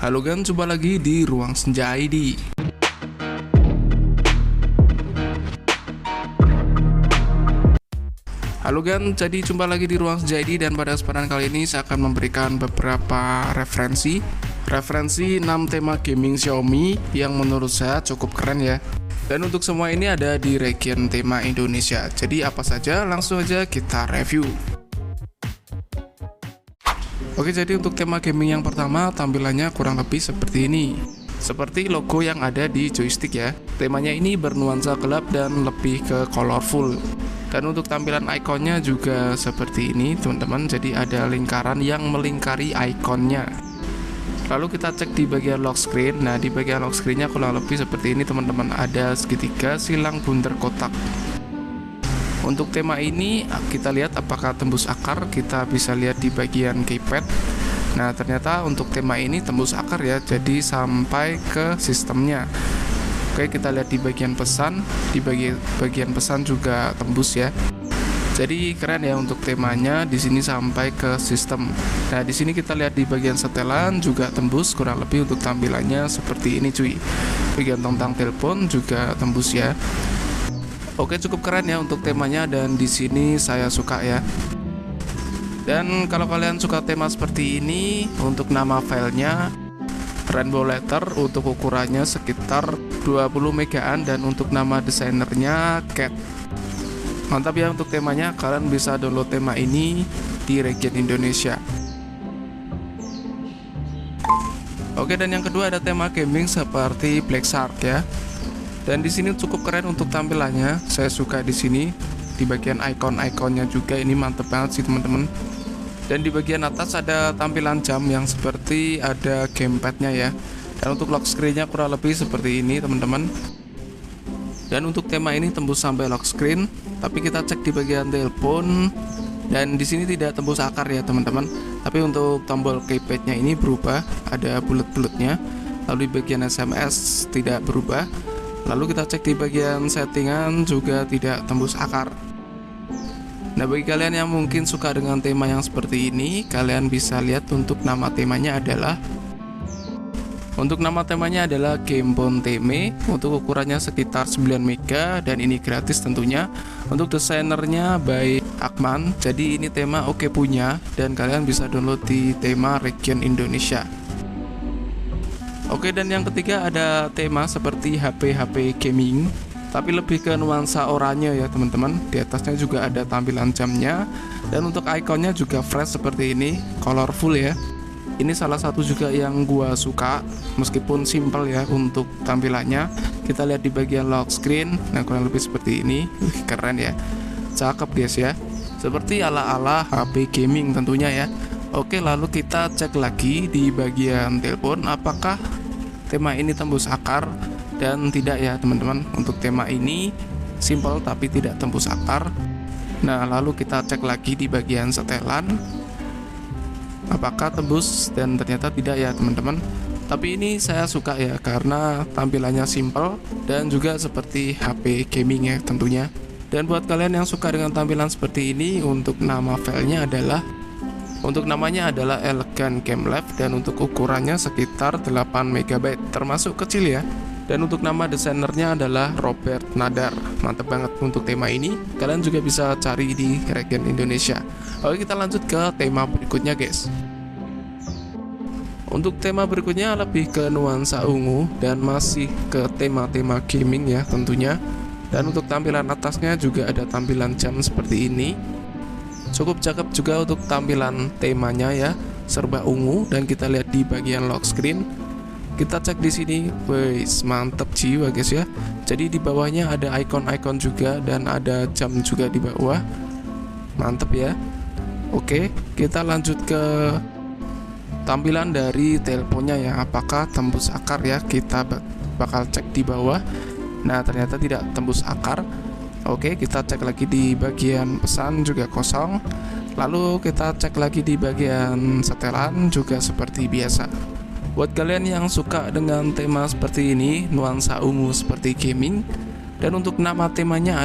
Halo gan, jumpa lagi di Ruang Senja ID. Halo gan, jadi jumpa lagi di Ruang Senja ID, dan pada kesempatan kali ini saya akan memberikan beberapa referensi 6 tema gaming Xiaomi yang menurut saya cukup keren ya. Dan untuk semua ini ada di region tema Indonesia. Jadi apa saja, langsung aja kita review. Oke, jadi untuk tema gaming yang pertama, tampilannya kurang lebih seperti ini. Seperti logo yang ada di joystick ya. Temanya ini bernuansa gelap dan lebih ke colorful. Dan untuk tampilan ikonnya juga seperti ini teman-teman. Jadi ada lingkaran yang melingkari ikonnya. Lalu kita cek di bagian lock screen. Nah, di bagian lock screennya kurang lebih seperti ini teman-teman. Ada segitiga silang bundar kotak. Untuk tema ini kita lihat apakah tembus akar. Kita bisa lihat di bagian keypad. Nah, ternyata untuk tema ini tembus akar ya, jadi sampai ke sistemnya. Oke, kita lihat di bagian pesan. Di bagian pesan juga tembus ya. Jadi keren ya untuk temanya, di sini sampai ke sistem. Nah, di sini kita lihat di bagian setelan juga tembus, kurang lebih untuk tampilannya seperti ini cuy. Bagian tentang telepon juga tembus ya. Oke, cukup keren ya untuk temanya, dan di sini saya suka ya. Dan kalau kalian suka tema seperti ini, untuk nama filenya Rainbow Letter, untuk ukurannya sekitar 20 megaan, dan untuk nama desainernya Cat. Mantap ya untuk temanya, kalian bisa download tema ini di region Indonesia. Oke, dan yang kedua ada tema gaming seperti Black Shark ya. Dan di sini cukup keren untuk tampilannya. Saya suka di sini di bagian ikon-ikonnya juga, ini mantep banget sih teman-teman. Dan di bagian atas ada tampilan jam yang seperti ada gamepadnya ya. Dan untuk lock screen-nya kurang lebih seperti ini teman-teman. Dan untuk tema ini tembus sampai lock screen, tapi kita cek di bagian telepon, dan di sini tidak tembus akar ya teman-teman. Tapi untuk tombol keypadnya ini berubah, ada bulat-bulatnya. Lalu di bagian SMS tidak berubah. Lalu kita cek di bagian settingan juga tidak tembus akar. Nah, bagi kalian yang mungkin suka dengan tema yang seperti ini, kalian bisa lihat untuk nama temanya adalah Gamebone Theme. Untuk ukurannya sekitar 9 mega, dan ini gratis tentunya. Untuk desainernya by Akman. Jadi ini tema oke punya, dan kalian bisa download di tema region Indonesia. Oke, dan yang ketiga ada tema seperti HP gaming, tapi lebih ke nuansa oranye ya teman-teman. Di atasnya juga ada tampilan jamnya, dan untuk ikonnya juga fresh seperti ini, colorful ya. Ini salah satu juga yang gua suka, meskipun simple ya untuk tampilannya. Kita lihat di bagian lock screen, nah kurang lebih seperti ini. Keren ya, cakep guys ya, seperti ala-ala HP gaming tentunya ya. Oke, lalu kita cek lagi di bagian telepon apakah tema ini tembus akar, dan tidak ya teman-teman. Untuk tema ini simple tapi tidak tembus akar. Nah, lalu kita cek lagi di bagian setelan apakah tembus, dan ternyata tidak ya teman-teman. Tapi ini saya suka ya karena tampilannya simple dan juga seperti HP gaming ya tentunya. Dan buat kalian yang suka dengan tampilan seperti ini, untuk nama filenya namanya adalah Elegant Game Lab, dan untuk ukurannya sekitar 8 MB, termasuk kecil ya. Dan untuk nama desainernya adalah Robert Nadar. Mantap banget untuk tema ini, kalian juga bisa cari di region Indonesia. Oke, kita lanjut ke tema berikutnya guys. Untuk tema berikutnya lebih ke nuansa ungu, dan masih ke tema-tema gaming ya tentunya. Dan untuk tampilan atasnya juga ada tampilan jam seperti ini. Cukup cakep juga untuk tampilan temanya ya, serba ungu. Dan kita lihat di bagian lock screen, kita cek di sini, wes mantep jiwa guys ya. Jadi di bawahnya ada ikon-ikon juga, dan ada jam juga di bawah. Mantep ya. Oke, kita lanjut ke tampilan dari teleponnya ya, apakah tembus akar ya. Kita bakal cek di bawah. Nah, ternyata tidak tembus akar. Oke, kita cek lagi di bagian pesan juga kosong. Lalu kita cek lagi di bagian setelan juga seperti biasa. Buat kalian yang suka dengan tema seperti ini, nuansa ungu seperti gaming, dan untuk nama temanya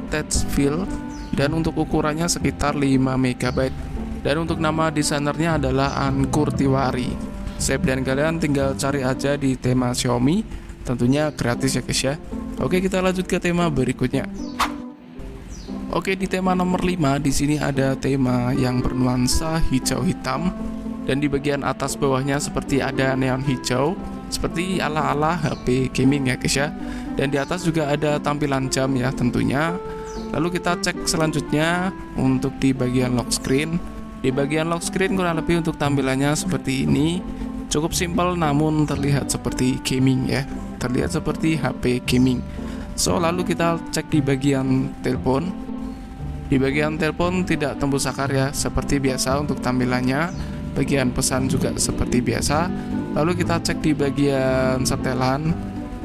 Touchfeel, dan untuk ukurannya sekitar 5 MB. Dan untuk nama desainernya adalah Angkur Tiwari. Sip, dan kalian tinggal cari aja di tema Xiaomi, tentunya gratis ya guys ya. Oke, kita lanjut ke tema berikutnya. Oke, di tema nomor 5 di sini ada tema yang bernuansa hijau hitam, dan di bagian atas bawahnya seperti ada neon hijau, seperti ala-ala HP gaming ya guys ya. Dan di atas juga ada tampilan jam ya tentunya. Lalu kita cek selanjutnya untuk di bagian lock screen. Di bagian lock screen kurang lebih untuk tampilannya seperti ini. Cukup simpel namun terlihat seperti gaming ya. Terlihat seperti HP gaming. So, lalu kita cek di bagian telepon. Di bagian telepon tidak tembus akar ya, seperti biasa untuk tampilannya. Bagian pesan juga seperti biasa. Lalu kita cek di bagian setelan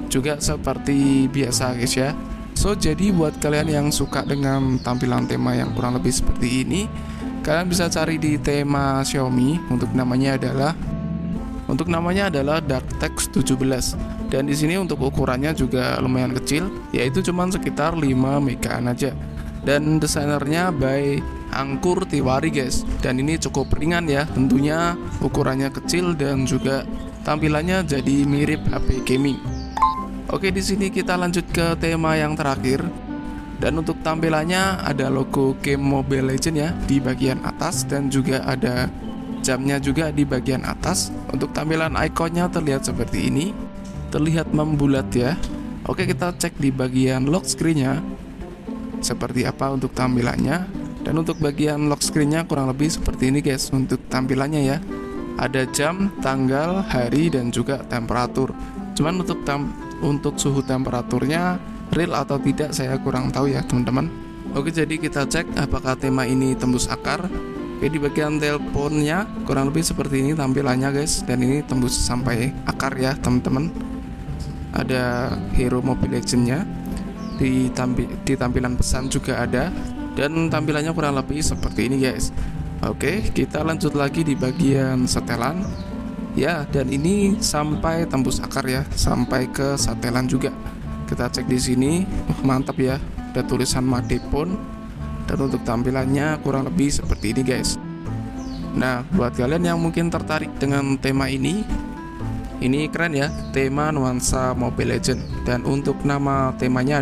juga seperti biasa guys ya. So, jadi buat kalian yang suka dengan tampilan tema yang kurang lebih seperti ini, kalian bisa cari di tema Xiaomi. Untuk namanya adalah DarkText 17. Dan di sini untuk ukurannya juga lumayan kecil, yaitu cuman sekitar 5 megaan aja. Dan desainernya by Angkur Tiwari guys. Dan ini cukup ringan ya, tentunya ukurannya kecil dan juga tampilannya jadi mirip HP gaming. Oke, di sini kita lanjut ke tema yang terakhir. Dan untuk tampilannya ada logo game Mobile Legends ya di bagian atas, dan juga ada jamnya juga di bagian atas. Untuk tampilan ikonnya terlihat seperti ini, terlihat membulat ya. Oke, kita cek di bagian lock screen-nya seperti apa untuk tampilannya. Dan untuk bagian lock screen-nya kurang lebih seperti ini guys untuk tampilannya ya. Ada jam, tanggal, hari, dan juga temperatur. Cuman untuk suhu temperaturnya real atau tidak saya kurang tahu ya teman-teman. Oke, jadi kita cek apakah tema ini tembus akar. Oke, di bagian teleponnya kurang lebih seperti ini tampilannya guys, dan ini tembus sampai akar ya teman-teman. Ada hero Mobile Legends-nya. Di tampilan pesan juga ada, dan tampilannya kurang lebih seperti ini guys. Oke, kita lanjut lagi di bagian setelan ya, dan ini sampai tembus akar ya, sampai ke setelan juga. Kita cek di sini, mantap ya, ada tulisan Madepon. Dan untuk tampilannya kurang lebih seperti ini guys. Nah, buat kalian yang mungkin tertarik dengan tema ini keren ya, tema nuansa Mobile Legends. Dan untuk nama temanya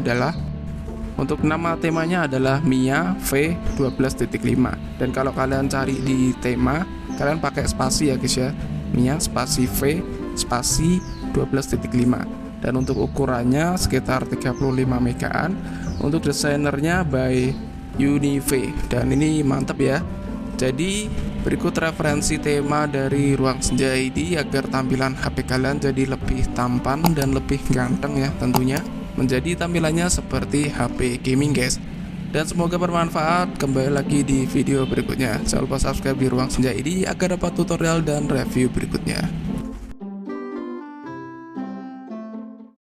adalah Mia V12.5. Dan kalau kalian cari di tema, kalian pakai spasi ya guys ya, Mia spasi V spasi 12.5. Dan untuk ukurannya sekitar 35 megaan. Untuk desainernya by Unive, dan ini mantap ya. Jadi berikut referensi tema dari Ruang Senja ID agar tampilan HP kalian jadi lebih tampan dan lebih ganteng ya tentunya. Menjadi tampilannya seperti HP gaming guys. Dan semoga bermanfaat. Kembali lagi di video berikutnya. Jangan lupa subscribe di Ruang Senja ID agar dapat tutorial dan review berikutnya.